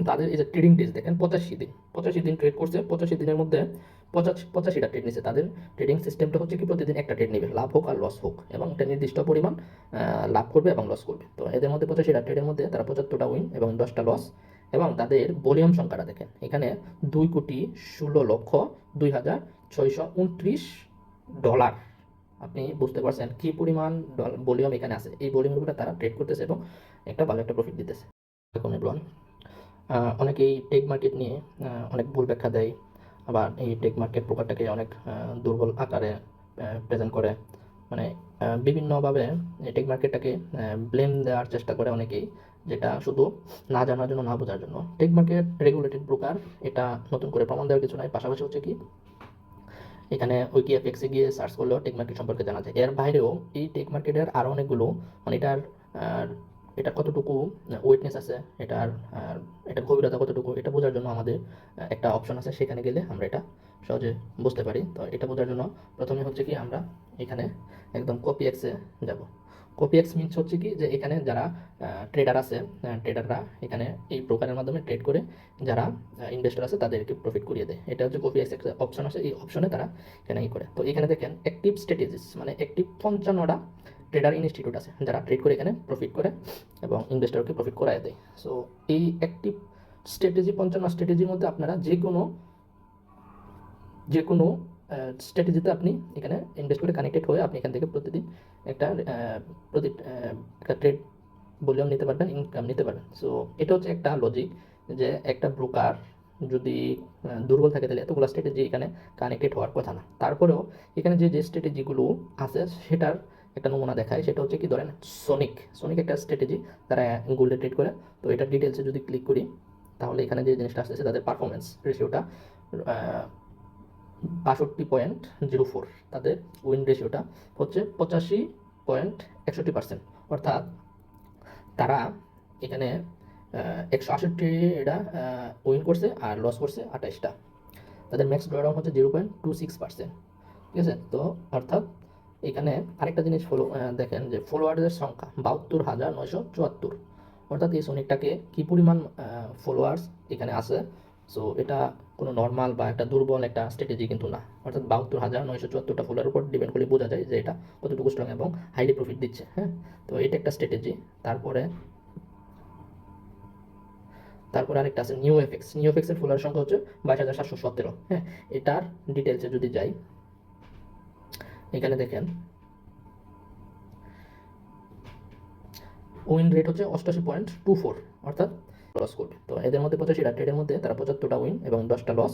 তাদের এই যে ট্রেডিং ডেজ দেখেন 85 দিন, 85 দিন ট্রেড করছে, 85 দিনের মধ্যে 85টা ট্রেড নিছে। তাদের ট্রেডিং সিস্টেমটা হচ্ছে কি প্রতিদিন একটা ট্রেড নেবে, লাভ হোক আর লস হোক, এবং একটা নির্দিষ্ট পরিমাণ লাভ করবে এবং লস করবে। তো এদের মধ্যে 85টা ট্রেডের মধ্যে তারা 75টা উইন এবং 10টা লস। এবং তাদের ভলিউম সংখ্যাটা দেখেন, এখানে 2,16,02,629 ডলার। আপনি বুঝতে পারছেন কি পরিমাণ ভলিউম এখানে আছে। এই ভলিউমগুলো তারা ট্রেড করতেছে এবং একটা ভালো একটা প্রফিট দিতেছে। দেখুন এভরিওয়ান, অনেকেই টেক মার্কেট নিয়ে অনেক ভুল ব্যাখ্যা দেয়, আবার এই টেক মার্কেট প্রকারটাকে অনেক দুর্বল আকারে প্রেজেন্ট করে, মানে বিভিন্নভাবে এই টেক মার্কেটটাকে ব্লেম দেওয়ার চেষ্টা করে অনেকেই, যেটা শুধু না জানার জন্য, না বোঝার জন্য। টেক মার্কেট রেগুলেটেড ব্রোকার, এটা নতুন করে প্রমাণ দেওয়ার কিছু নাই। পাশাপাশি হচ্ছে কি, এখানে উইকিএফএক্সে গিয়ে সার্চ করলেও টেক মার্কেট সম্পর্কে জানা যায়। এর বাইরেও এই টেক মার্কেটের আরও অনেকগুলো, মানে এটার কতটুকু ওয়েটনেস আছে, এটার গভীরতা কতটুকু, এটা বোঝার জন্য আমাদের একটা অপশন আছে, সেখানে গেলে আমরা এটা সহজে বুঝতে পারি। তো এটা বোঝার জন্য প্রথমে হচ্ছে কি, আমরা এখানে একদম কপি এক্সে যাব। কপি এক্স মিনস হচ্ছে কি, যে এখানে যারা ট্রেডার আছে, ট্রেডাররা এখানে এই ব্রোকারের মাধ্যমে ট্রেড করে যারা ইনভেস্টর আছে তাদেরকে প্রফিট করিয়ে দেয়। এটা হচ্ছে কপি এক্স একটা অপশন আছে, এই অপশনে তারা এখানে করে। তো এখানে দেখেন অ্যাক্টিভ স্ট্র্যাটেজিস, মানে অ্যাক্টিভ 55টা ট্রেডার ইনস্টিটিউট আছে যারা ট্রেড করে এখানে প্রফিট করে এবং ইনভেস্টরকে প্রফিট করায় দেয়। সো এই অ্যাক্টিভ স্ট্র্যাটেজি, 55 স্ট্র্যাটেজির মধ্যে আপনারা যে কোনো স্ট্র্যাটেজিতে আপনি এখানে ইনভেস্ট করে কানেক্টেড হয়ে আপনি এখান থেকে প্রতিদিন একটা একটা ট্রেড ভলিউম নিতে পারবেন, ইনকাম নিতে পারবেন। সো এটা হচ্ছে একটা লজিক, যে একটা ব্রোকার যদি দুর্বল থাকে তাহলে এতগুলো স্ট্র্যাটেজি এখানে কানেক্টেড হওয়ার কথা না। তারপরেও এখানে যে স্ট্র্যাটেজিগুলো আছে সেটার একটা নমুনা দেখায়, সেটা হচ্ছে কি, ধরেন সোনিক একটা স্ট্র্যাটেজি, তারা গোল্ডে ট্রেড করে। তো এটার ডিটেলসে যদি ক্লিক করি, তাহলে এখানে যে জিনিসটা আসতেছে, তাদের পারফরমেন্স রেশিওটা 62.04, তাদের উইন রেশিওটা হচ্ছে 85.61%। অর্থাৎ তারা এখানে 168টা উইন করছে আর লস করছে 28টা। তাদের ম্যাক্স ড্রডাউন হচ্ছে 0.26%। ঠিক আছে? তো অর্থাৎ এখানে আরেকটা জিনিস দেখেন যে ফলোয়ারদের সংখ্যা 72,974। অর্থাৎ এই সোনিকটাকে কী পরিমাণ ফলোয়ার্স এখানে আছে। সো এটা কোনো নর্মাল বা একটা দুর্বল একটা স্ট্র্যাটেজি কিন্তু না। অর্থাৎ 72,974টা ফলোয়ার উপর ডিপেন্ড করে বোঝা যায় যে এটা কতটুকু স্ট্রং এবং হাইলি প্রফিট দিচ্ছে। হ্যাঁ, তো এটা একটা স্ট্র্যাটেজি। তারপরে আরেকটা আছে নিউ এফএক্সের ফলোয়ার সংখ্যা হচ্ছে 22,717। হ্যাঁ, এটার ডিটেলসে যদি যাই, এখানে দেখেন উইন রেট হচ্ছে 88.24, অর্থাৎ লস করবে। তো এদের মধ্যে 85টা ট্রেডের মধ্যে তারা 75টা উইন এবং 10টা লস।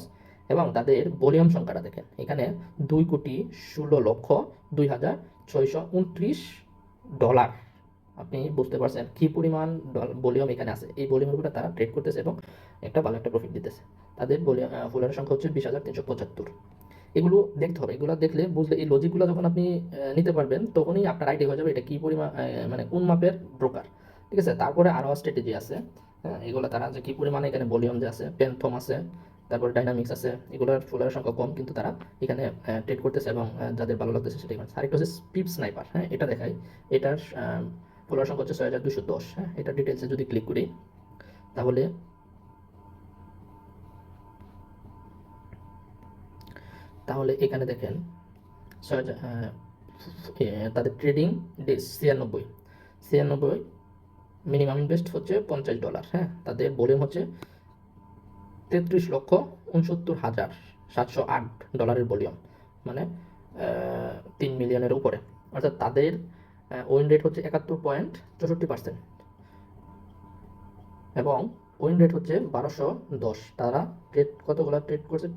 এবং তাদের ভলিউম সংখ্যাটা দেখেন, এখানে 2,16,02,629 ডলার। আপনি বুঝতে পারছেন কি পরিমাণ ভলিউম এখানে আছে। এই ভলিউমগুলো তারা ট্রেড করতেছে এবং একটা ভালো একটা প্রফিট দিতেছে। তাদের ফলোয়ারের সংখ্যা হচ্ছে 20,375। এগুলো দেখতে হবে, এগুলো দেখলে বুঝলে, এই লজিকগুলো যখন আপনি নিতে পারবেন, তখনই আপনার আইডিয়া হয়ে যাবে এটা কী পরিমাণ, মানে কোন মাপের ব্রোকার। ঠিক আছে? তারপরে আরও স্ট্র্যাটেজি আছে, হ্যাঁ, এগুলো তারা যে কী পরিমাণে এখানে ভলিউম যে আছে, প্যান্থম আছে, তারপর ডাইনামিক্স আছে, এগুলোর ফলোয়ারের সংখ্যা কম, কিন্তু তারা এখানে ট্রেড করতেছে এবং যাদের ভালো লাগতেছে সেটাই করছে। আরেকটা হচ্ছে স্পিপ স্নাইপার। হ্যাঁ, এটা দেখাই, এটার ফলোয়ার সংখ্যা হচ্ছে 6,210। হ্যাঁ, এটা ডিটেলসে যদি ক্লিক করি, তাহলে এখানে দেখেন তাদের ট্রেডিং ডেজ 96, মিনিমাম ইনভেস্ট হচ্ছে $50। হ্যাঁ, তাদের ভলিউম হচ্ছে 33,69,708 ভলিউম, মানে 3 মিলিয়নের উপরে। অর্থাৎ তাদের উইন রেট হচ্ছে 71.64%, এবং উইন রেট হচ্ছে 1210। তারা কতগুলো ট্রেড করছে,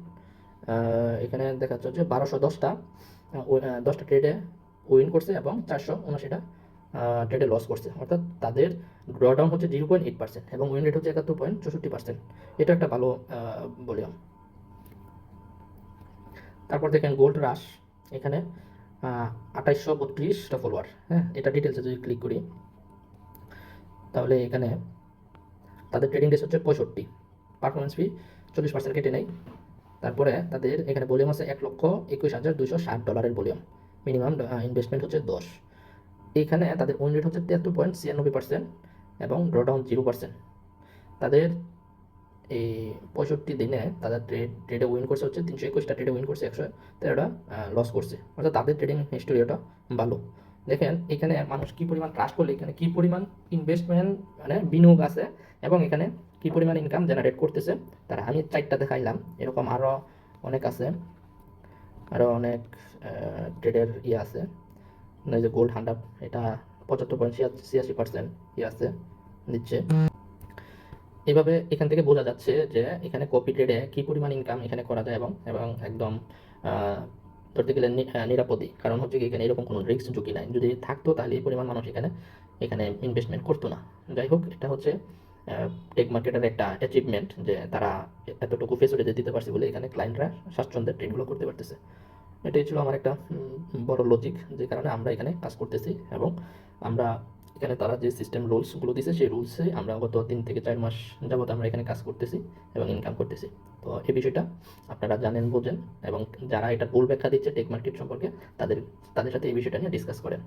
এখানে দেখাচ্ছে হচ্ছে 1210টা, 10টা ট্রেডে উইন করছে এবং 479টা ট্রেডে লস করছে। অর্থাৎ তাদের ড্রডাউন হচ্ছে 0.8% এবং উইন রেট হচ্ছে 71.64%। এটা একটা ভালো ভলিউম। তারপর দেখেন গোল্ড রাশ, এখানে 2832টা ফলোয়ার। হ্যাঁ, এটা ডিটেলসে যদি ক্লিক করি, তাহলে এখানে তাদের ট্রেডিং ডেস হচ্ছে 65, পারফরমেন্স ফি 40% কেটে নেয়। তারপরে তাদের এখানে ভলিউম আছে 1,21,260 ডলারের ভলিউম, মিনিমাম ইনভেস্টমেন্ট হচ্ছে 10। এইখানে তাদের উইন রেট হচ্ছে 73.96% এবং ড্রডাউন 0%। তাদের এই 65 দিনে তাদের ট্রেডে উইন করছে হচ্ছে 321টা ট্রেডে উইন করছে, 113টা লস করছে, অর্থাৎ তাদের ট্রেডিং হিস্টোরিটা ভালো। দেখেন এখানে মানুষ কী পরিমাণ ট্রাস্ট করলে এখানে কী পরিমাণ ইনভেস্টমেন্ট মানে বিনিয়োগ আছে এবং এখানে কী পরিমাণ ইনকাম জেনারেট করতেছে তারা। আমি 4টা দেখাইলাম, এরকম আরও অনেক আছে, আরও অনেক ট্রেডের ইয়ে আছে। এই যে গোল্ড হান্ডাপ, এটা 75.86% ইয়ে আছে দিচ্ছে। এভাবে এখান থেকে বোঝা যাচ্ছে যে এখানে কপি ট্রেডে কী পরিমাণ ইনকাম এখানে করা যায় এবং এবং একদম ধরতে গেলে নিরাপদই, কারণ হচ্ছে কি এখানে এরকম কোনো রিস্ক ঝুঁকি নাই। যদি থাকতো তাহলে এই পরিমাণ মানুষ এখানে এখানে ইনভেস্টমেন্ট করতো না। যাই হোক, এটা হচ্ছে টেক মার্কেটের একটা অ্যাচিভমেন্ট যে তারা এতটুকু ফেসিলিটি দিতে পারছে বলে এখানে ক্লায়েন্টরা স্বাচ্ছন্দ্যে ট্রেডগুলো করতে পারতেছে। এটাই ছিল আমার একটা বড় লজিক, যে কারণে আমরা এখানে কাজ করতেছি এবং আমরা এখানে তারা যে সিস্টেম রুলসগুলো দিয়েছে সেই রুলসে আমরা গত 3 থেকে 4 মাস যাবত আমরা এখানে কাজ করতেছি এবং ইনকাম করতেছি। তো এই বিষয়টা আপনারা জানেন, বোঝেন এবং যারা এটা ভুল ব্যাখ্যা দিচ্ছে টেক মার্কেট সম্পর্কে তাদের তাদের সাথে এই বিষয়টা নিয়ে ডিসকাস করেন।